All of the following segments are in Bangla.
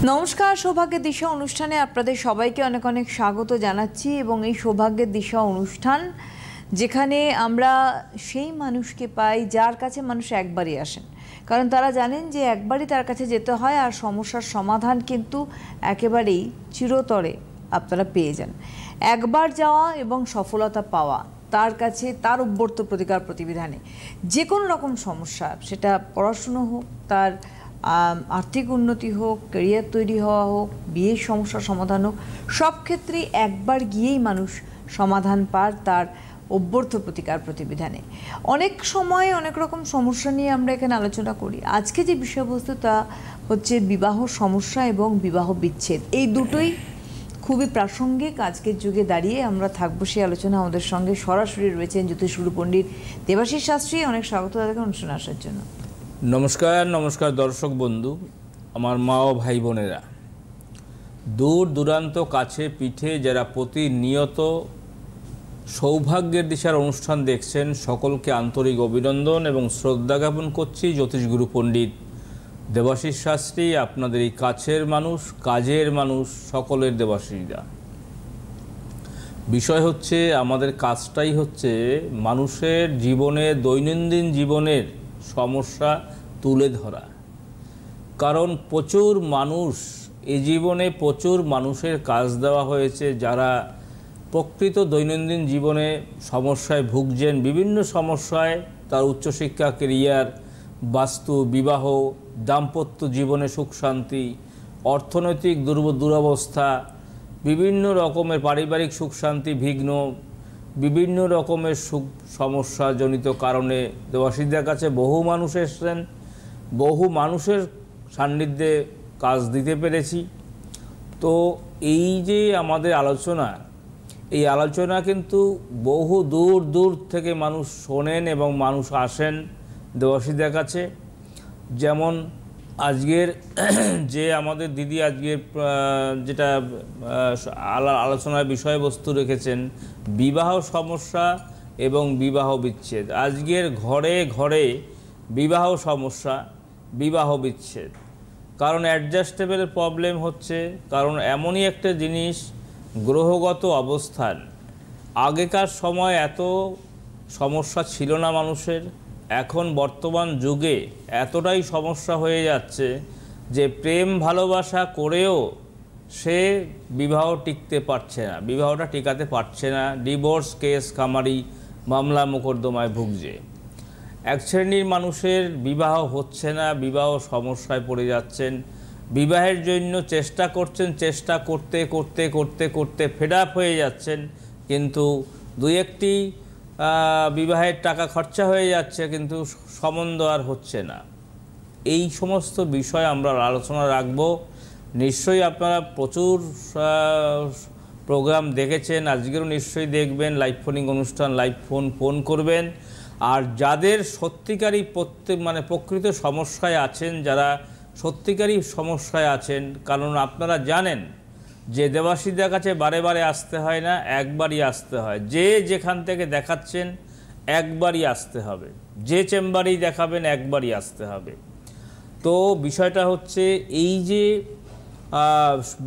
নমস্কার, সৌভাগ্যের দিশা অনুষ্ঠানে আপনাদের সবাইকে অনেক অনেক স্বাগত জানাচ্ছি। এবং এই সৌভাগ্যের দিশা অনুষ্ঠান, যেখানে আমরা সেই মানুষকে পাই যার কাছে মানুষ একবারই আসেন, কারণ তারা জানেন যে একবারই তার কাছে যেতে হয়, আর সমস্যার সমাধান কিন্তু একেবারেই চিরতরে আপনারা পেয়ে যান। একবার যাওয়া এবং সফলতা পাওয়া তার কাছে, তার অভ্যর্থ প্রতিকার প্রতিবিধানে যে কোনো রকম সমস্যা, সেটা পড়াশুনো হোক, তার আর্থিক উন্নতি হোক, ক্যারিয়ার তৈরি হওয়া হোক, বিয়ের সমস্যার সমাধান হোক, সব ক্ষেত্রেই একবার গিয়েই মানুষ সমাধান পায় তার অভ্যর্থ প্রতিকার প্রতিবিধানে। অনেক সময় অনেক রকম সমস্যা নিয়ে আমরা এখানে আলোচনা করি। আজকে যে বিষয়বস্তু তা হচ্ছে বিবাহ সমস্যা এবং বিবাহ বিচ্ছেদ। এই দুটোই খুবই প্রাসঙ্গিক আজকের যুগে দাঁড়িয়ে। আমরা থাকবো সেই আলোচনা। আমাদের সঙ্গে সরাসরি রয়েছেন জ্যোতিষগুরু পণ্ডিত দেবাশিস শাস্ত্রী। অনেক স্বাগত তাদেরকে অনুষ্ঠানে আসার জন্য। নমস্কার। নমস্কার দর্শক বন্ধু, আমার মা ও ভাই বোনেরা, দূর দূরান্ত কাছে পিঠে যারা প্রতিনিয়ত সৌভাগ্যের দিশার অনুষ্ঠান দেখছেন, সকলকে আন্তরিক অভিনন্দন এবং শ্রদ্ধা জ্ঞাপন করছি। জ্যোতিষগুরু পণ্ডিত দেবাশিস শাস্ত্রী, আপনাদের এই কাছের মানুষ, কাজের মানুষ, সকলের দেবাশিসদা। বিষয় হচ্ছে, আমাদের কাজটাই হচ্ছে মানুষের জীবনে, দৈনন্দিন জীবনের সমস্যা তুলে ধরা। কারণ প্রচুর মানুষ, এই জীবনে প্রচুর মানুষের কাজ দেওয়া হয়েছে যারা প্রকৃত দৈনন্দিন জীবনে সমস্যায় ভুগছেন, বিভিন্ন সমস্যায়। তার উচ্চশিক্ষা, কেরিয়ার, বাস্তু, বিবাহ, দাম্পত্য জীবনে সুখ শান্তি, অর্থনৈতিক দুরবস্থা, বিভিন্ন রকমের পারিবারিক সুখ শান্তি বিঘ্ন, বিভিন্ন রকমের সুখ সমস্যা জনিত কারণে দেবাশিসদের কাছে বহু মানুষ এসেছেন। বহু মানুষের সান্নিধ্যে কাজ দিতে পেরেছি। তো এই যে আমাদের আলোচনা, এই আলোচনা কিন্তু বহু দূর দূর থেকে মানুষ শোনেন এবং মানুষ আসেন দেবাশিসদের কাছে। যেমন আজকের যে আমাদের দিদি আজকের যেটা আলোচনার বিষয়বস্তু রেখেছেন, বিবাহ সমস্যা এবং বিবাহ বিচ্ছেদ। আজকের ঘরে ঘরে বিবাহ সমস্যা, বিবাহ বিচ্ছেদ। কারণ অ্যাডজাস্টেবল প্রবলেম হচ্ছে, কারণ এমনই একটা জিনিস, গ্রহগত অবস্থান। আগেকার সময় এত সমস্যা ছিল না মানুষের, এখন বর্তমান যুগে এতটাই সমস্যা হয়ে যাচ্ছে যে প্রেম ভালোবাসা করেও সে বিবাহ টিকতে পারছে না, বিবাহটা টিকাতে পারছে না। ডিভোর্স কেস কামারি, মামলা মোকদ্দমায় ভুগছে। এক শ্রেণীর মানুষের বিবাহ হচ্ছে না, বিবাহ সমস্যায় পড়ে যাচ্ছেন। বিবাহের জন্য চেষ্টা করছেন, চেষ্টা করতে করতে করতে করতে ফেড আপ হয়ে যাচ্ছেন, কিন্তু দুই একটি বিবাহের টাকা খরচা হয়ে যাচ্ছে, কিন্তু সম্বন্ধ আর হচ্ছে না। এই সমস্ত বিষয় আমরা আলোচনা রাখবো। নিশ্চয়ই আপনারা প্রচুর প্রোগ্রাম দেখেছেন, আজকেরও নিশ্চয়ই দেখবেন। লাইভ ফোনিং অনুষ্ঠান, লাইভ ফোন করবেন। আর যাদের সত্যিকারই প্রকৃত সমস্যায় আছেন, যারা সত্যিকারই সমস্যায় আছেন, কারণ আপনারা জানেন যে দেবাশিসদের কাছে বারে বারে আসতে হয় না, একবারই আসতে হয়। যে যেখান থেকে দেখাচ্ছেন একবারই আসতে হবে, যে চেম্বারেই দেখাবেন একবারই আসতে হবে। তো বিষয়টা হচ্ছে এই যে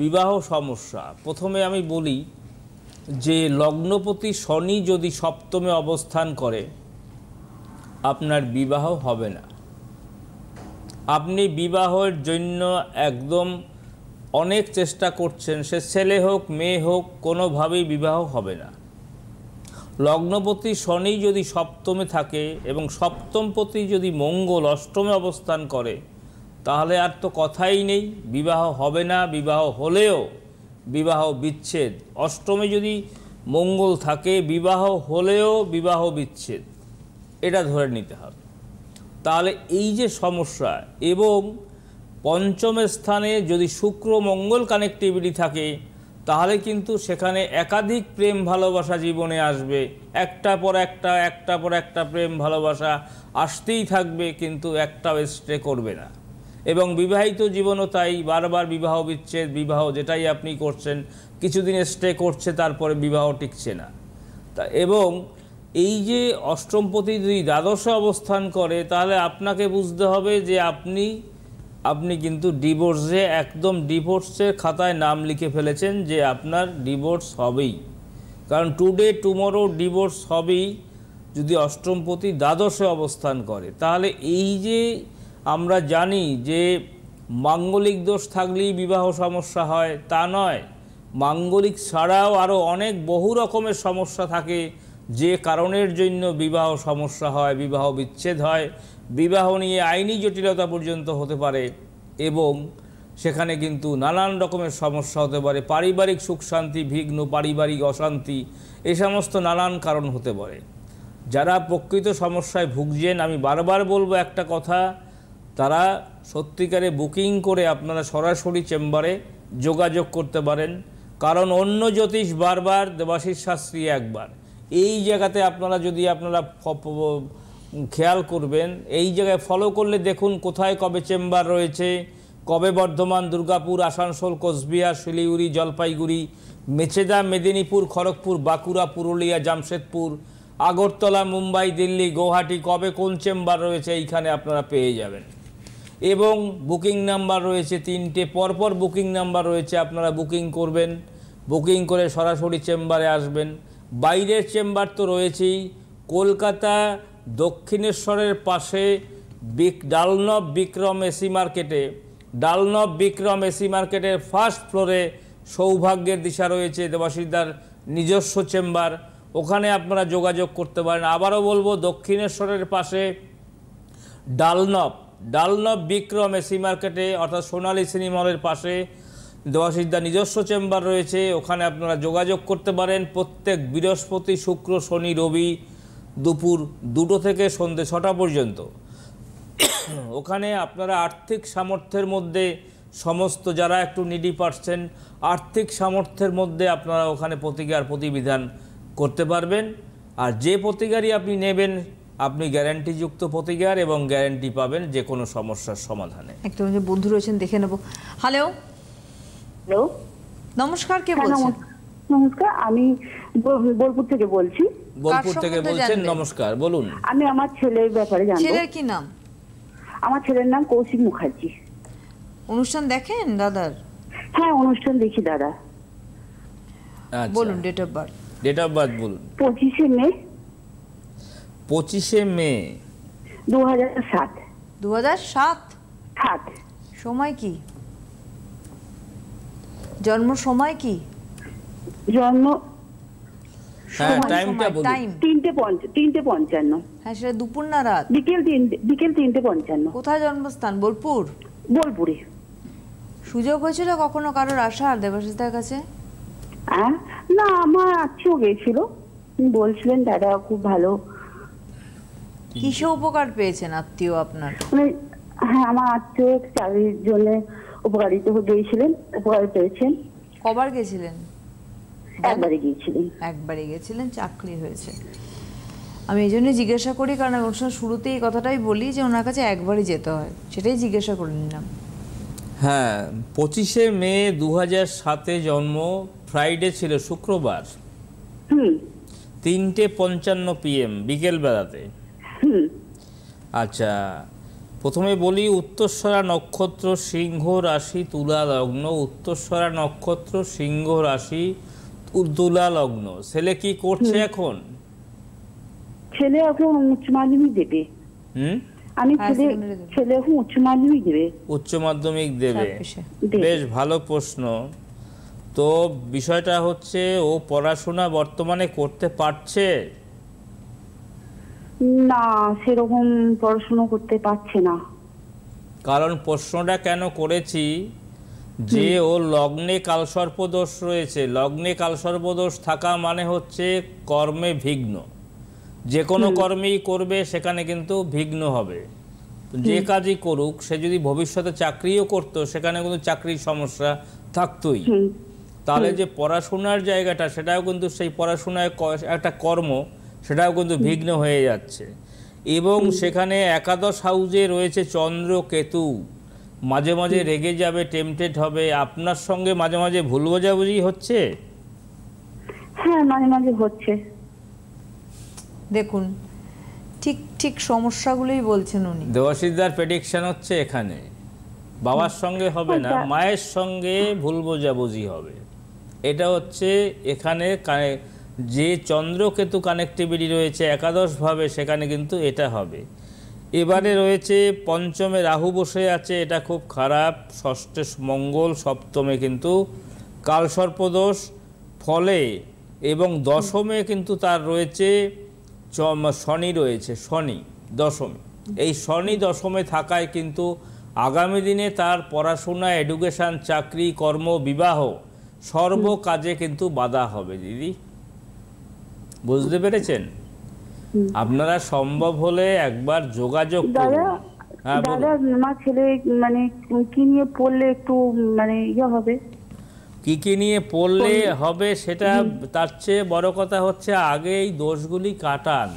বিবাহ সমস্যা। প্রথমে আমি বলি যে লগ্নপতি শনি যদি সপ্তমে অবস্থান করে, আপনার বিবাহ হবে না। আপনি বিবাহের জন্য একদম অনেক চেষ্টা করছেন, সে ছেলে হোক মেয়ে হোক, কোনোভাবেই বিবাহ হবে না। লগ্নপতি শনি যদি সপ্তমে থাকে এবং সপ্তমপতি যদি মঙ্গল অষ্টমে অবস্থান করে, তাহলে আর তো কথাই নেই, বিবাহ হবে না। বিবাহ হলেও বিবাহ বিচ্ছেদ। অষ্টমে যদি মঙ্গল থাকে, বিবাহ হলেও বিবাহ বিচ্ছেদ, এটা ধরে নিতে হবে। তাহলে এই যে সমস্যা, এবং পঞ্চমের স্থানে যদি শুক্র মঙ্গল কানেক্টিভিটি থাকে, তাহলে কিন্তু সেখানে একাধিক প্রেম ভালোবাসা জীবনে আসবে। একটা পর একটা প্রেম ভালোবাসা আসতেই থাকবে, কিন্তু একটাও স্টে করবে না। এবং বিবাহিত জীবনও তাই, বারবার বিবাহ বিচ্ছেদ, বিবাহ যেটাই আপনি করছেন কিছুদিন স্টে করছে, তারপরে বিবাহ টিকছে না। তা এবং এই যে অষ্টমপতি যদি দ্বাদশে অবস্থান করে, তাহলে আপনাকে বুঝতে হবে যে আপনি আপনি কিন্তু ডিভোর্সে একদম ডিভোর্সের খাতায় নাম লিখে ফেলেছেন যে আপনার ডিভোর্স হবেই। কারণ টুডে টুমরো ডিভোর্স হবেই যদি অষ্টমপতি দ্বাদশে অবস্থান করে। তাহলে এই যে আমরা জানি যে মাঙ্গলিক দোষ থাকলেই বিবাহ সমস্যা হয় তা নয়, মাঙ্গলিক ছাড়াও আরও অনেক বহু রকমের সমস্যা থাকে যে কারণের জন্য বিবাহ সমস্যা হয়, বিবাহ বিচ্ছেদ হয়, বিবাহ নিয়ে আইনি জটিলতা পর্যন্ত হতে পারে এবং সেখানে কিন্তু নানান রকমের সমস্যা হতে পারে, পারিবারিক সুখ শান্তি বিঘ্ন, পারিবারিক অশান্তি, এই সমস্ত নানান কারণ হতে পারে। যারা প্রকৃত সমস্যায় ভুগছেন, আমি বারবার বলবো একটা কথা, তারা সত্যিকারে বুকিং করে আপনারা সরাসরি চেম্বারে যোগাযোগ করতে পারেন। কারণ অন্য জ্যোতিষ বারবার, দেবাশিস শাস্ত্রী একবার। এই জায়গাতে আপনারা যদি খেয়াল করবেন, এই জায়গায় ফলো করলে দেখুন কোথায় কবে চেম্বার রয়েছে, কবে বর্ধমান, দুর্গাপুর, আসানসোল, কোচবিহার, শিলিগুড়ি, জলপাইগুড়ি, মেচেদা, মেদিনীপুর, খড়গপুর, বাঁকুড়া, পুরুলিয়া, জামশেদপুর, আগরতলা, মুম্বাই, দিল্লি, গুয়াহাটি কবে কোন চেম্বার রয়েছে এইখানে আপনারা পেয়ে যাবেন। এবং বুকিং নাম্বার রয়েছে 3টে, পরপর বুকিং নাম্বার রয়েছে, আপনারা বুকিং করবেন, বুকিং করে সরাসরি চেম্বারে আসবেন। বাইরের চেম্বার তো রয়েছেই, কলকাতা দক্ষিণেশ্বরের পাশে ডালনব বিক্রম এসি মার্কেটে, ডালনব বিক্রম এসি মার্কেটের ফার্স্ট ফ্লোরে সৌভাগ্যের দিশা রয়েছে দেবাশিসদার নিজস্ব চেম্বার, ওখানে আপনারা যোগাযোগ করতে পারেন। আবারও বলবো, দক্ষিণেশ্বরের পাশে ডালনব বিক্রম এসি মার্কেটে অর্থাৎ সোনালী সিনেমা হলের পাশে দেবাশিসদার নিজস্ব চেম্বার রয়েছে, ওখানে আপনারা যোগাযোগ করতে পারেন। প্রত্যেক বৃহস্পতি, শুক্র, শনি, রবি দুপুর 2টো থেকে সন্ধ্যে 6টা পর্যন্ত। ওখানে আপনারা আর্থিক সামর্থ্যের মধ্যে সমস্ত যারা একটু নিডি পারছেন, আর্থিক সামর্থ্যের মধ্যে আপনারা ওখানে প্রতিকার প্রতিবিধান করতে পারবেন। আর যে প্রতিকারই আপনি নেবেন, আপনি গ্যারান্টিযুক্ত প্রতিকার এবং গ্যারান্টি পাবেন যে কোনো সমস্যার সমাধানে। একদম, যে বন্ধু রয়েছেন দেখে নেব। হ্যালো হ্যালো, নমস্কার, কে বলছেন? নমস্কার, আমি বোলপুর থেকে বলছি। বোলপুর থেকে বলছেন, নমস্কার, বলুন। আমি আমার ছেলের ব্যাপারে জানবো। ছেলের কি নাম? আমার ছেলের নাম কৌশিক মুখার্জি। অনুষ্ঠান দেখেন দাদার? হ্যাঁ, অনুষ্ঠান দেখি দাদা। বলুন date of birth. Date of birth বলুন। 25শে মে 25শে মে 2007। 2007? সময় কি? জন্ম সময় কি? জন্ম হ্যাঁ, টাইমটা বলুন। টাইম 3:55। হ্যাঁ, সেটা দুপুর না রাত? বিকেল 3:55। কোথায় জন্মস্থান? বোলপুর? বোলপুরে। সুযোগ হয়েছিল কখনো কারোর আসার দেবাশিসদার কাছে? হ্যাঁ, না, আমার আত্মীয় গেছিল, বলছিলেন দাদা খুব ভালো। কিসে উপকার পেয়েছেন আত্মীয় আপনার? হ্যাঁ, আমার আত্মীয় চাকরির জন্য উপকারিত গিয়েছিলেন, উপকার পেয়েছেন। কবার গেছিলেন? একবারে গিয়েছিলেন। একবারে গেছিলেন, চাকরি হয়েছে। আমি এই জন্যই জিজ্ঞাসা করি, কারণ অনুষ্ঠান শুরুতে এই কথাটাই বলি যে ওনার কাছে একবারই যেতে হয়, সেটাই জিজ্ঞাসা করে নিলাম। হ্যাঁ, 25শে মে 2007 জন্ম, ফ্রাইডে ছিল, শুক্রবার, 3:55 PM বিকেল বেলাতে। আচ্ছা, প্রথমে বলি, উত্তরসরা নক্ষত্র, সিংহ রাশি, তুলা লগ্ন। উত্তরসরা নক্ষত্র, সিংহ রাশি, তুলা লগ্ন। ছেলে কি করছে এখন? ছেলে এখন উচ্চ মাধ্যমিক দেবে। আমি ছেলে এখন উচ্চ মাধ্যমিক দেবে। উচ্চ মাধ্যমিক দেবে, বেশ ভালো প্রশ্ন। তো বিষয়টা হচ্ছে, ও পড়াশোনা বর্তমানে করতে পারছে? না, সেরকম পড়াশোনা করতে পারছে না। কারণ প্রশ্নটা কেন করেছি, যে ও লগ্নে কালসর্পদোষ রয়েছে। লগ্নে কালসর্পদোষ থাকা মানে হচ্ছে কর্মে বিঘ্ন। যে কোনো কর্মেই করবে সেখানে কিন্তু বিঘ্ন হবে। যে কাজই করুক, সে যদি ভবিষ্যতে চাকরিও করতো, সেখানে কিন্তু চাকরির সমস্যা থাকতোই। তাহলে যে পড়াশোনার জায়গাটা, সেটাও কিন্তু সেই পড়াশোনায় একটা কর্ম, সেটাও কিন্তু বিঘ্ন হয়ে যাচ্ছে। এবং সেখানে একাদশ হাউসে রয়েছে চন্দ্র, কেতু। মাঝে মাঝে রেগে যাবে, টেম্পটেড হবে। আপনার সঙ্গে মাঝে মাঝে ভুল বোঝাবুঝি হচ্ছে? হ্যাঁ, মাঝে মাঝে হচ্ছে। দেখুন, ঠিক ঠিক সমস্যাগুলোই বলছেন উনি। দেবাশিসদার প্রেডিকশন হচ্ছে এখানে বাবার সঙ্গে হবে না, মায়ের সঙ্গে ভুল বোঝাবুঝি হবে। এটা হচ্ছে এখানে যে চন্দ্রকেতু কানেক্টিভিটি রয়েছে একাদশভাবে, সেখানে কিন্তু এটা হবে। এবারে রয়েছে পঞ্চমে রাহু বসে আছে, এটা খুব খারাপ। ষষ্ঠে মঙ্গল, সপ্তমে কিন্তু কালসর্পদোষ ফলে, এবং দশমে কিন্তু তার রয়েছে শনি রয়েছে, শনি দশমে। এই শনি দশমে থাকায় কিন্তু আগামী দিনে তার পড়াশোনা, এডুকেশান, চাকরি, কর্ম, বিবাহ সর্ব কাজে কিন্তু বাধা হবে। দিদি বুঝতে পেরেছেন? আপনারা সম্ভব হলে একবার যোগাযোগ করুন। হ্যাঁ দাদা, আমার ছেলে মানে কি নিয়ে পড়লে একটু মানে ইয়ে হবে? কি নিয়ে পড়লে হবে সেটা তার চেয়ে বড় কথা হচ্ছে আগে এই দোষগুলি কাটান।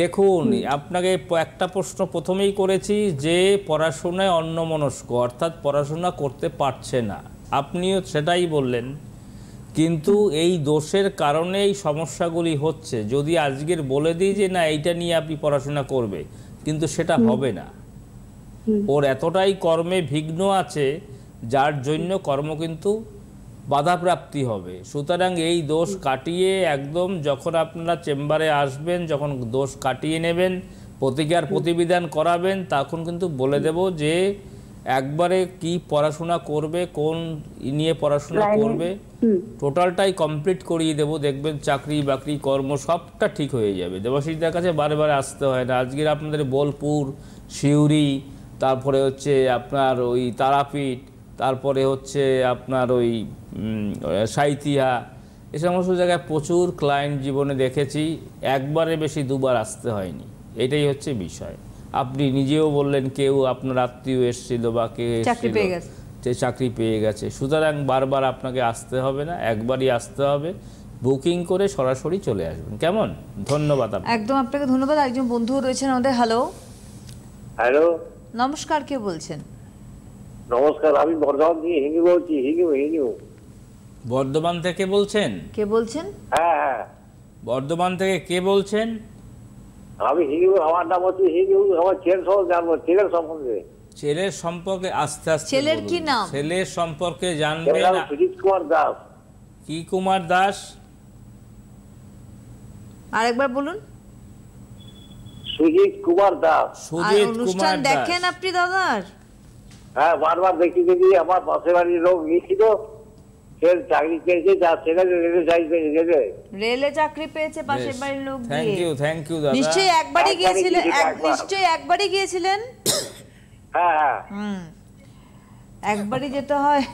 দেখুন, আপনাকে একটা প্রশ্ন প্রথমেই করেছি যে পড়াশোনায় অন্যমনস্ক, অর্থাৎ পড়াশোনা করতে পারছে না, আপনিও সেটাই বললেন। কিন্তু এই দোষের কারণে এই সমস্যাগুলি হচ্ছে। যদি আজকের বলে দিই যে না এইটা নিয়ে আপনি পড়াশোনা করবে, কিন্তু সেটা হবে না। ওর এতটাই কর্মে বিঘ্ন আছে যার জন্য কর্ম কিন্তু বাধাপ্রাপ্তি হবে। সুতরাং এই দোষ কাটিয়ে একদম যখন আপনারা চেম্বারে আসবেন, যখন দোষ কাটিয়ে নেবেন, প্রতিকার প্রতিবিধান করাবেন, তখন কিন্তু বলে দেব যে একবারে কি পড়াশোনা করবে, কোন নিয়ে পড়াশোনা করবে, টোটালটাই কমপ্লিট করিয়ে দেব। দেখবেন চাকরি বাকরি কর্ম সবটা ঠিক হয়ে যাবে। দেবাশিসদার কাছে বারে বারে আসতে হয় না। আজকের আপনাদের বোলপুর, সিউড়ি, তারপরে হচ্ছে আপনার ওই তারাপীঠ, তারপরে হচ্ছে আপনার ওই সাঁইথিয়া, এ সমস্ত জায়গায় প্রচুর ক্লায়েন্ট জীবনে দেখেছি। একবারে বেশি দুবার আসতে হয়নি, এটাই হচ্ছে বিষয়। আপনি নিজেও বললেন কেউ আপনার আত্মীয় এসেছিল বা কেউ চাকরি পেয়ে গেছে। সুতরাং বারবার আপনাকে আসতে হবে না, একবারই আসতে হবে। বুকিং করে সরাসরি চলে আসবেন। কেমন? ধন্যবাদ। একদম আপনাকে ধন্যবাদ। একজন বন্ধু রয়েছেন আমাদের। হ্যালো হ্যালো, নমস্কার, কে বলছেন? নমস্কার, আমি বর্ধমান থেকে হিঙ্গু বলছি। হিঙ্গু বর্ধমান থেকে বলছেন? কে বলছেন? হ্যাঁ হ্যাঁ, বর্ধমান থেকে কে বলছেন? আমি হিঙ্গু, আমার নাম হচ্ছে হিঙ্গু। আমার ছেলের সব জানবো, ছেলের সম্বন্ধে। ছেলের সম্পর্কে আস্তে আস্তে ছেলের বলুন। কি নাম? ছেলের সম্পর্কে জানবেন। সুজিত কুমার দাস। কি কুমার দাস? আরেকবার বলুন। সুজিত কুমার দাস। সুজিত অনুষ্ঠান কুমার দাস দেখেন আপনি দাদার? হ্যাঁ, বারবার দেখি। আমার পাশের বাড়ির লোক গিয়েছিল, সে চাকরি পেয়েছে, যার ছেলে রেলে চাকরি পেয়েছে। রেলে চাকরি পেয়েছে পাশের বাড়ির লোক দিয়ে। থ্যাংক ইউ দাদা। নিশ্চয়ই একবারই গিয়েছিলেন? একবার। নিশ্চয়ই একবারই গিয়েছিলেন? হ্যাঁ হ্যাঁ, একবারই যেতে হয়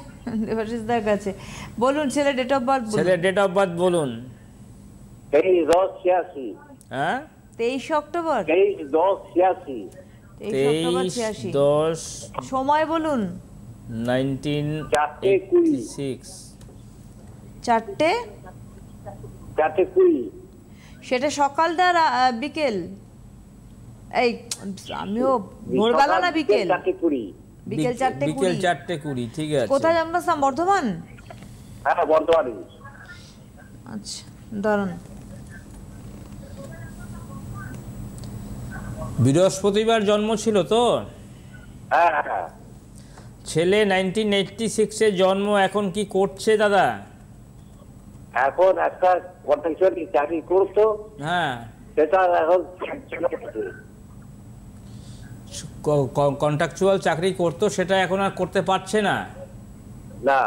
দেবাশিসদার কাছে। বলুন ছেলে ডেট অফ বার্থ বলুন। ছেলে ডেট অফ বার্থ বলুন। 23/10/86। হ্যাঁ, 23 অক্টোবর। 23/10/86। 23 অক্টোবর 86। 10 সময় বলুন। 1986। 4:20। সেটা সকালটা বিকেল? এই আমিও ভোরবেলা না বিকেল? 4:20। বিকেল 4:20। বিকেল 4:20, ঠিক আছে। কোথায় আপনার নাম? বর্ধমান? হ্যাঁ, বর্ধমানে। আচ্ছা, দাঁড়ান। বৃহস্পতিবার জন্ম ছিল তো? হ্যাঁ হ্যাঁ। ছেলে 1986-এ জন্ম, এখন কি করছে দাদা? এখন একটা কন্ট্রাকচুয়ালি চাকরি করতো, হ্যাঁ, সেটা এখন কন্ট্রাকচুয়াল চাকরি করতো, সেটা এখন আর করতে পারছে না। না।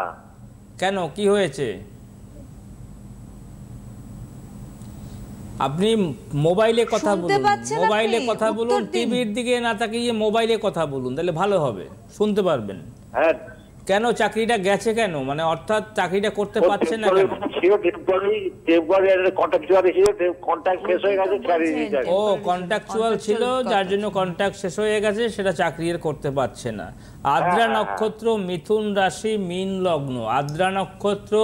কেন, কি হয়েছে? আপনি মোবাইলে কথা বলুন, মোবাইলে কথা বলুন, টিভির দিকে না তাকিয়ে মোবাইলে কথা বলুন, তাহলে ভালো হবে, শুনতে পারবেন। হ্যাঁ। কেন চাকরিটা গেছে কেন, মানে অর্থাৎ চাকরিটা করতে পারছে না কেন? ও কন্ট্রাকচুয়াল ছিল, যার জন্য কন্ট্রাক্ট শেষ হয়ে গেছে, সেটা চাকরি আর করতে পারছে না। আদ্রা নক্ষত্র, মিথুন রাশি, মীন লগ্ন। আদ্রা নক্ষত্র,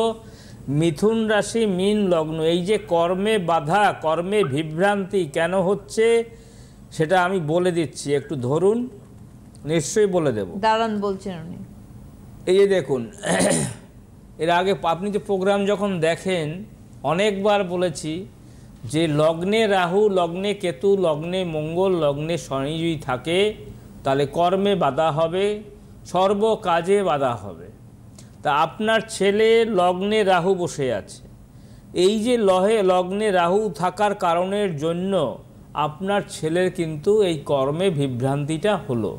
মিথুন রাশি, মীন লগ্ন। এই যে কর্মে বাধা, কর্মে বিভ্রান্তি কেন হচ্ছে সেটা আমি বলে দিচ্ছি, একটু ধরুন, নিশ্চয়ই বলে দেব। দাঁড়ান, বলছেন উনি। এই যে দেখুন, এর আগে আপনি যে প্রোগ্রাম যখন দেখেন, অনেকবার বলেছি যে লগ্নে রাহু, লগ্নে কেতু, লগ্নে মঙ্গল, লগ্নে শনি যদি থাকে, তাহলে কর্মে বাধা হবে, সর্ব কাজে বাধা হবে। তা আপনার ছেলে লগ্নে রাহু বসে আছে, এই যে লগ্নে রাহু থাকার কারণের জন্য আপনার ছেলের কিন্তু এই কর্মে বিভ্রান্তিটা হলো।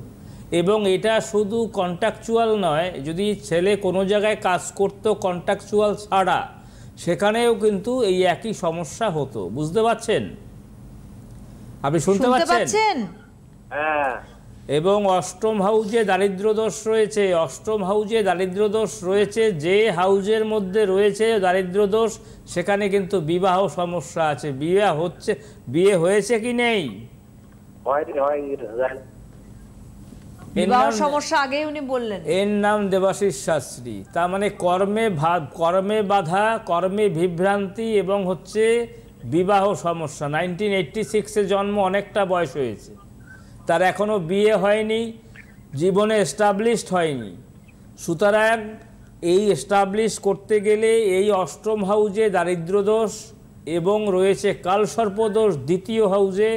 এবং এটা শুধু কন্ট্রাকচুয়াল নয়, যদি ছেলে কোনো জায়গায় কাজ করতো কন্ট্রাকচুয়াল ছাড়া, সেখানেও কিন্তু এই একই সমস্যা হতো। বুঝতে পারছেন? আপনি শুনতে পাচ্ছেন? হ্যাঁ। এবং অষ্টম হাউজে দারিদ্র দোষ রয়েছে। অষ্টম হাউজে দারিদ্র দোষ রয়েছে, যে হাউজের মধ্যে রয়েছে দারিদ্র দোষ সেখানে কিন্তু বিবাহ সমস্যা আছে। বিয়ে হয়েছে কি নেই? বিবাহ সমস্যা আগেই উনি বললেন। এর নাম দেবাশিস শাস্ত্রী। তার মানে কর্মে বাধা, কর্মে বিভ্রান্তি এবং হচ্ছে বিবাহ সমস্যা। 1986-এ জন্ম, অনেকটা বয়স হয়েছে, তার এখনো বিয়ে হয়নি, জীবনে এস্টাবলিশড হয়নি। সুতরাং এই এস্টাবলিশ করতে গেলে এই অষ্টম হাউজে দারিদ্র দোষ এবং রয়েছে কালসর্প দোষ দ্বিতীয় হাউজে,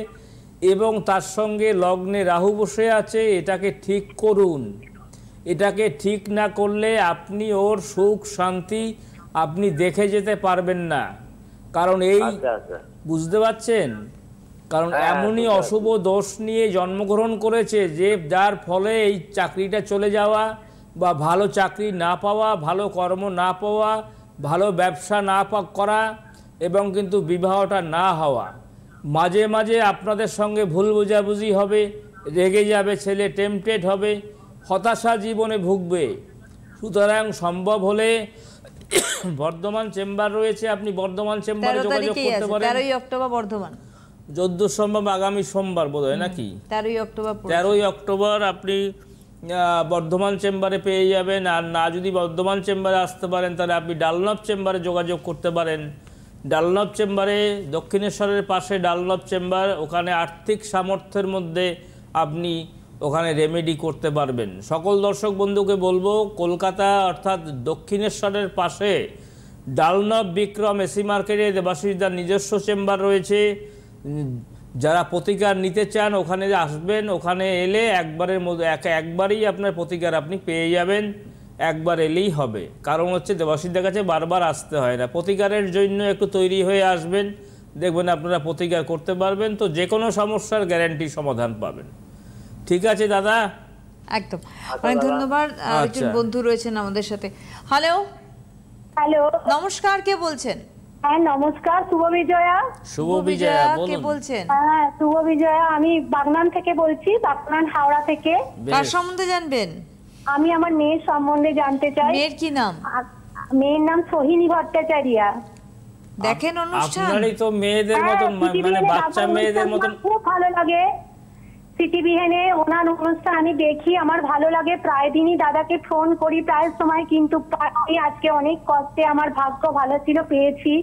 এবং তার সঙ্গে লগ্নে রাহু বসে আছে। এটাকে ঠিক করুন। এটাকে ঠিক না করলে আপনি ওর সুখ শান্তি আপনি দেখে যেতে পারবেন না। কারণ এই বুঝতে পারছেন, কারণ এমনই অশুভ দোষ নিয়ে জন্মগ্রহণ করেছে যে যার ফলে এই চাকরিটা চলে যাওয়া বা ভালো চাকরি না পাওয়া, ভালো কর্ম না পাওয়া, ভালো ব্যবসা না করা এবং কিন্তু বিবাহটা না হওয়া। মাঝে মাঝে আপনাদের সঙ্গে ভুল বোঝাবুঝি হবে, রেগে যাবে ছেলে, টেম্পটেড হবে, হতাশা জীবনে ভুগবে। সুতরাং সম্ভব হলে বর্ধমান চেম্বার রয়েছে, আপনি বর্ধমান চেম্বারে যোগাযোগ করতে পারেন। 13ই অক্টোবর বর্ধমান, 14 সম্ভব আগামী সোমবার বোধহয় নাকি? 13ই অক্টোবর আপনি বর্ধমান চেম্বারে পেয়ে যাবেন। আর না যদি বর্ধমান চেম্বারে আসতে পারেন তাহলে আপনি ডালনব চেম্বারে যোগাযোগ করতে পারেন। ডালনব চেম্বারে, দক্ষিণেশ্বরের পাশে ডালনব চেম্বার, ওখানে আর্থিক সামর্থ্যের মধ্যে আপনি ওখানে রেমেডি করতে পারবেন। সকল দর্শক বন্ধুকে বলবো, কলকাতা অর্থাৎ দক্ষিণেশ্বরের পাশে ডালনব বিক্রম এসি মার্কেটে দেবাশিসদার নিজস্ব চেম্বার রয়েছে। যারা প্রতিকার নিতে চান ওখানে আসবেন, ওখানে এলে একবারের মধ্যে একবারই আপনার প্রতিকার আপনি পেয়ে যাবেন, একবার এলেই হবে। কারণ হচ্ছে দেবাশিসদার কাছে বারবার আসতে হয় না, প্রতিকারের জন্য একটু তৈরি হয়ে আসবেন, দেখবেন আপনারা প্রতিকার করতে পারবেন, তো যে কোনো সমস্যার গ্যারান্টি সমাধান পাবেন। ঠিক আছে দাদা, একদম অনেক ধন্যবাদ। একজন বন্ধু রয়েছেন আমাদের সাথে। হ্যালো হ্যালো, নমস্কার, কে বলছেন? হ্যাঁ নমস্কার, শুভ বিজয়া। শুভ বিজয়া, কে বলছেন? হ্যাঁ শুভ বিজয়া, আমি বাগনান থেকে বলছি, বাগনান হাওড়া থেকে। কার সম্বন্ধে জানবেন? আমি আমার মেয়ের সম্বন্ধে জানতে চাই। মেয়ের কি নাম? মেয়ের নাম সোহিনী ভট্টাচার্য। দেখেন অনুষ্ঠান? আপনারই তো মেয়েদের মতন, মানে বাচ্চা মেয়েদের মতন খুব ভালো লাগে। সিটিভিএনে ওনার অনুষ্ঠান আমি দেখি, আমার ভালো লাগে। প্রায় দিনই দাদাকে ফোন করি প্রায় সময়, কিন্তু আজকে অনেক কষ্টে, আমার ভাগ্য ভালো ছিল, পেয়েছি।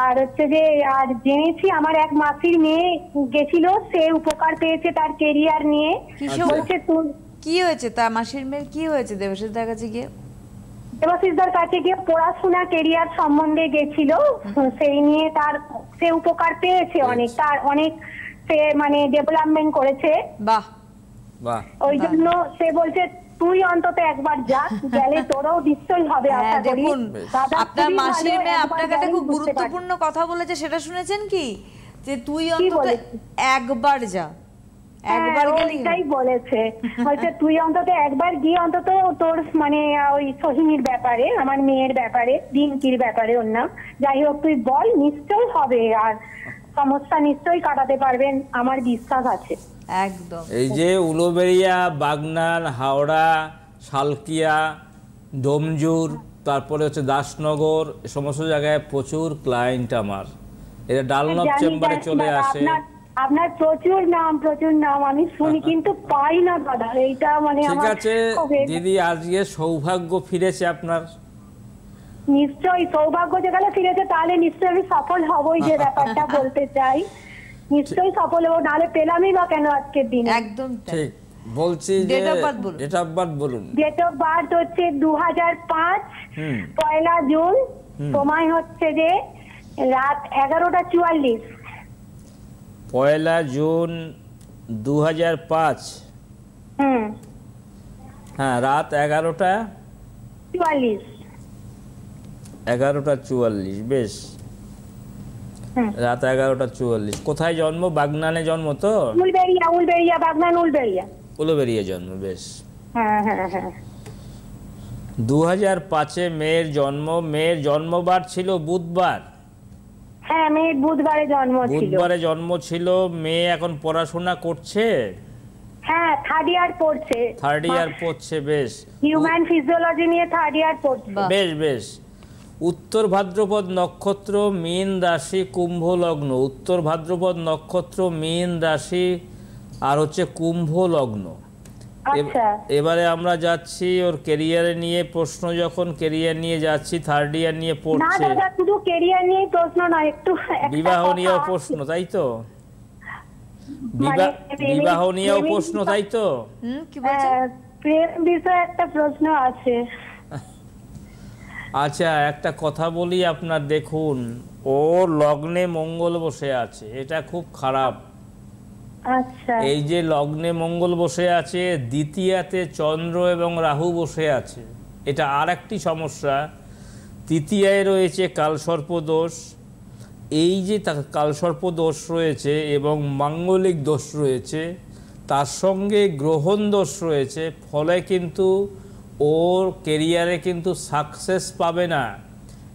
আর হচ্ছে যে আর জেনেছি আমার এক মাসির মেয়ে গেছিল, সে উপকার পেয়েছে তার কেরিয়ার নিয়ে। বলছে কি হয়েছে তার মাসির মেয়ের? কি হয়েছে দেবাশিসদার কাছে গিয়ে? দেবাশিসদার কাছে গিয়ে পড়াশোনা কেরিয়ার সম্বন্ধে গেছিল, সেই নিয়ে সে উপকার পেয়েছে অনেক, তার অনেক সে মানে ডেভেলপমেন্ট করেছে। বাহ বাহ। ওই জন্য সে বলছে তুই অন্তত একবার যা, গেলে তোরও নিশ্চয়ই হবে। আশা করি। দেখুন, আপনার মাসির মেয়ে আপনার কাছে খুব গুরুত্বপূর্ণ কথা বলেছে, সেটা শুনেছেন কি? যে তুই অন্তত একবার যা, একবার গেলেই বলেছে। হয়তো তুই অন্তত একবার গিয়ে অন্তত তোর মানে ওই সোহিনীর ব্যাপারে, আমার মেয়ের ব্যাপারে, ডিঙ্কির ব্যাপারে ওর নাম, যাই হোক তুই বল, নিশ্চয়ই হবে, আর সমস্যা নিশ্চয়ই কাটাতে পারবেন, আমার বিশ্বাস আছে। একদম। এই যে উলুবেড়িয়া, বাগনান, হাওড়া, শালকিয়া, ডোমজুর, তারপরে হচ্ছে দাসনগর, এই সমস্ত জায়গায় প্রচুর ক্লায়েন্ট আমার, এরা ডালনব চেম্বারে চলে আসে। আপনার প্রচুর নাম আমি শুনি, কিন্তু পাই না দাদা, এইটা মানে ঠিক আছে দিদি, আজকে সৌভাগ্য ফিরেছে আপনার। নিশ্চয়ই সৌভাগ্য যেখানে ফিরেছে তাহলে নিশ্চয়ই আমি সফল হবই, যে ব্যাপারটা বলতে চাই। নিশ্চয়ই সফল হবো, নাহলে পেলামই বা কেন আজকের দিনে। একদম ঠিক বলছি। যে ডেট অফ বার্থ বলুন। ডেট অফ বার্থ হচ্ছে 2005 1 জুন, সময় হচ্ছে যে রাত 11:44। 1 জুন 2005 হ্যাঁ, রাত 11:44। 11:44, বেশ। রাত 11:44। কোথায় জন্ম? বাগনানে জন্ম তো? উলবেড়িয়া, বাগনান উলবেড়িয়া। উলবেড়িয়া জন্ম, বেশ। হ্যাঁ হ্যাঁ হ্যাঁ। 2005-এ মেয়ের জন্ম। মেয়ের জন্মবার ছিল বুধবার। হ্যাঁ, মেয়ের বুধবারে জন্ম ছিল। বুধবারে জন্ম ছিল। মেয়ে এখন পড়াশোনা করছে? হ্যাঁ, 3rd ইয়ার পড়ছে। 3rd ইয়ার পড়ছে, বেশ। হিউম্যান ফিজিওলজি নিয়ে 3rd ইয়ার পড়ছে। বেশ বেশ। উত্তর ভাদ্রপদ নক্ষত্র, মীন রাশি, কুম্ভ লগ্ন। উত্তর ভাদ্রপদ নক্ষত্র, মীন রাশি আর হচ্ছে কুম্ভ লগ্ন। আচ্ছা, এবারে আমরা যাচ্ছি ওর ক্যারিয়ারে নিয়ে প্রশ্ন। যখন ক্যারিয়ার নিয়ে যাচ্ছি, 3rd ইয়ার নিয়ে না পড়ছে। দাদা, শুধু ক্যারিয়ার নিয়ে প্রশ্ন না, একটু বিবাহ নিয়েও প্রশ্ন, তাই তো? বিবাহ নিয়েও প্রশ্ন, তাই তো? কি বলছেন? প্রেম বিষয়ে একটা প্রশ্ন আছে। আচ্ছা, একটা কথা বলি আপনার, দেখুন ওর লগ্নে মঙ্গল বসে আছে, এটা খুব খারাপ। আচ্ছা, এই যে লগ্নে মঙ্গল বসে আছে, দ্বিতীয়াতে চন্দ্র এবং রাহু বসে আছে, এটা আর একটি সমস্যা। তৃতীয়ায় রয়েছে কালসর্প দোষ। এই যে কালসর্প দোষ রয়েছে এবং মাঙ্গলিক দোষ রয়েছে, তার সঙ্গে গ্রহণ দোষ রয়েছে, ফলে কিন্তু ওর কেরিয়ারে কিন্তু সাকসেস পাবে না।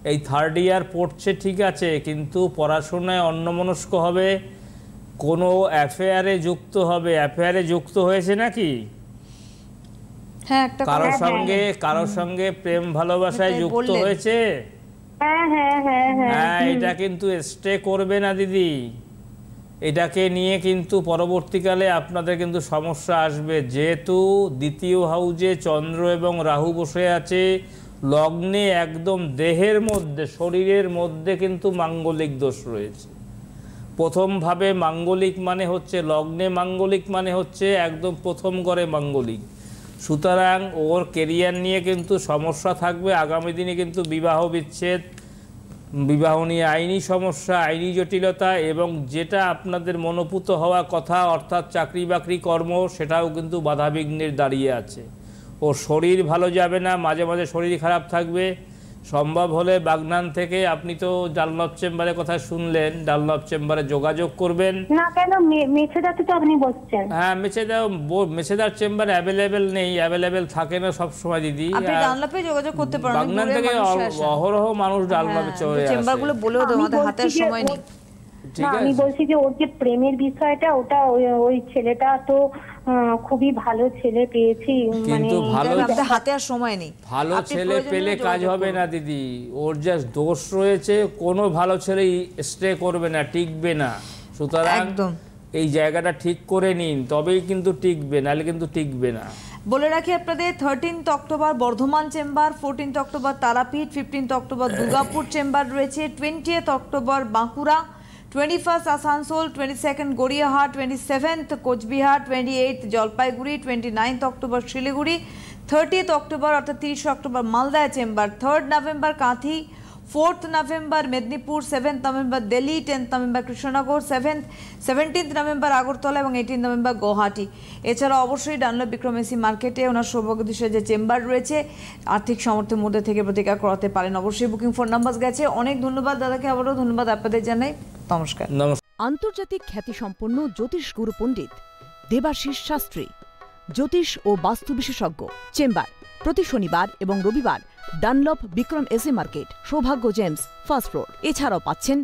এই 3rd ইয়ার পড়ছে ঠিক আছে, কিন্তু পড়াশোনায় অন্যমনস্ক হবে, কোনো অ্যাফেয়ারে যুক্ত হবে। অ্যাফেয়ারে যুক্ত হয়েছে নাকি? হ্যাঁ, একটা কারোর সঙ্গে প্রেম ভালোবাসায় যুক্ত হয়েছে? হ্যাঁ হ্যাঁ হ্যাঁ হ্যাঁ, এটা কিন্তু স্টে করবে না দিদি। এটাকে নিয়ে কিন্তু পরবর্তীকালে আপনাদের কিন্তু সমস্যা আসবে, যেহেতু দ্বিতীয় হাউজে চন্দ্র এবং রাহু বসে আছে, লগ্নে একদম দেহের মধ্যে, শরীরের মধ্যে কিন্তু মাঙ্গলিক দোষ রয়েছে। প্রথমভাবে মাঙ্গলিক মানে হচ্ছে, লগ্নে মাঙ্গলিক মানে হচ্ছে একদম প্রথম ঘরে মাঙ্গলিক। সুতরাং ওর কেরিয়ার নিয়ে কিন্তু সমস্যা থাকবে আগামী দিনে, কিন্তু বিবাহ বিচ্ছেদ, বিবাহ নিয়ে আইনি সমস্যা, আইনি জটিলতা, এবং যেটা আপনাদের মনোপুত হওয়া কথা অর্থাৎ চাকরি বাকরি কর্ম, সেটাও কিন্তু বাধাবিঘ্নের দাঁড়িয়ে আছে। ওর শরীর ভালো যাবে না, মাঝে মাঝে শরীর খারাপ থাকবে। সম্ভব হলে বাগনান থেকে, আপনি তো ডানলপ চেম্বারের কথা শুনলেন, ডানলপ চেম্বারে যোগাযোগ করবেন। না কেন, মেছেদাতে তো আপনি বসছেন। হ্যাঁ, মেছেদার চেম্বার অ্যাভেলেবেল নেই, অ্যাভেলেবেল থাকে না সব সময় দিদি। আপনি ডানলপে যোগাযোগ করতে পারেন, বাগনান থেকে অহরহ মানুষ ডানলপে চলে আসে। চেম্বারগুলো বলেও দাও, আমাদের হাতের সময় নেই। না, আমি বলছি যে ওর যে প্রেমের বিষয়টা, ওটা ওই ছেলেটা তো খুবই ভালো ছেলে পেয়েছি, মানে আমাদের হাতে আর সময় নেই। ভালো ছেলে পেলে কাজ হবে না দিদি, ওর যা দোষ রয়েছে, কোনো ভালো ছেলে স্টে করবে না, টিকবে না। সুতরাং এই জায়গাটা ঠিক করে নিন, তবেই কিন্তু টিকবে, নাহলে কিন্তু টিকবে না। বলে রাখি আপনাদের 13 অক্টোবর বর্ধমান চেম্বার, 14 অক্টোবর তারাপীঠ, 15 অক্টোবর দুর্গাপুর চেম্বার রয়েছে, 20 অক্টোবর বাঁকুড়া, 21 আসানসোল, 22 গড়িয়াহাট, 27 কোচবিহার, 28 জলপাইগুড়ি, 29 অক্টোবর শিলিগুড়ি, 30 অক্টোবর অর্থাৎ 30 অক্টোবর মালদা চেম্বার, 3rd নভেম্বর কাঁথি, 4th নভেম্বর মেদিনীপুর, 7th নভেম্বর দিল্লি, 10th নভেম্বর কৃষ্ণনগর, 17th নভেম্বর আগরতলা এবং 18 নভেম্বর গুয়াহাটি। এছাড়া অবশ্যই ডানলপ বিক্রম এসি মার্কেটে ওনার সৌভাগ্যদৃশ্যের যে চেম্বার রয়েছে, আর্থিক সামর্থ্যের মধ্যে থেকে প্রতিকার করাতে পারেন। অবশ্যই বুকিং ফোন নাম্বার গেছে। অনেক ধন্যবাদ দাদাকে, আবারও ধন্যবাদ আপনাদের জানাই। নমস্কার। আন্তর্জাতিক খ্যাতিসম্পন্ন জ্যোতিষ গুরু পণ্ডিত দেবাশিস শাস্ত্রী, জ্যোতিষ ও বাস্তু বিশেষজ্ঞ, চেম্বার প্রতি শনিবার এবং রবিবার ডানলপ বিক্রম এসি মার্কেট, সৌভাগ্য জেমস, ফার্স্ট ফ্লোর। এছাড়াও পাচ্ছেন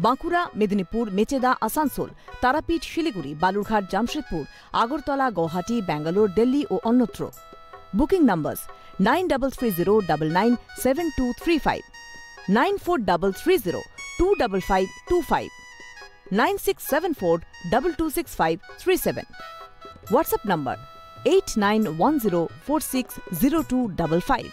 বাঁকুড়া, মেদিনীপুর, মেচেদা, আসানসোল, তারাপীঠ, শিলিগুড়ি, বালুরঘাট, জামশেদপুর, আগরতলা, গুয়াহাটি, ব্যাঙ্গালোর, দিল্লি ও অন্যত্র। Booking number 9330997235, 9433025525, 9674226537, WhatsApp number 8910460255.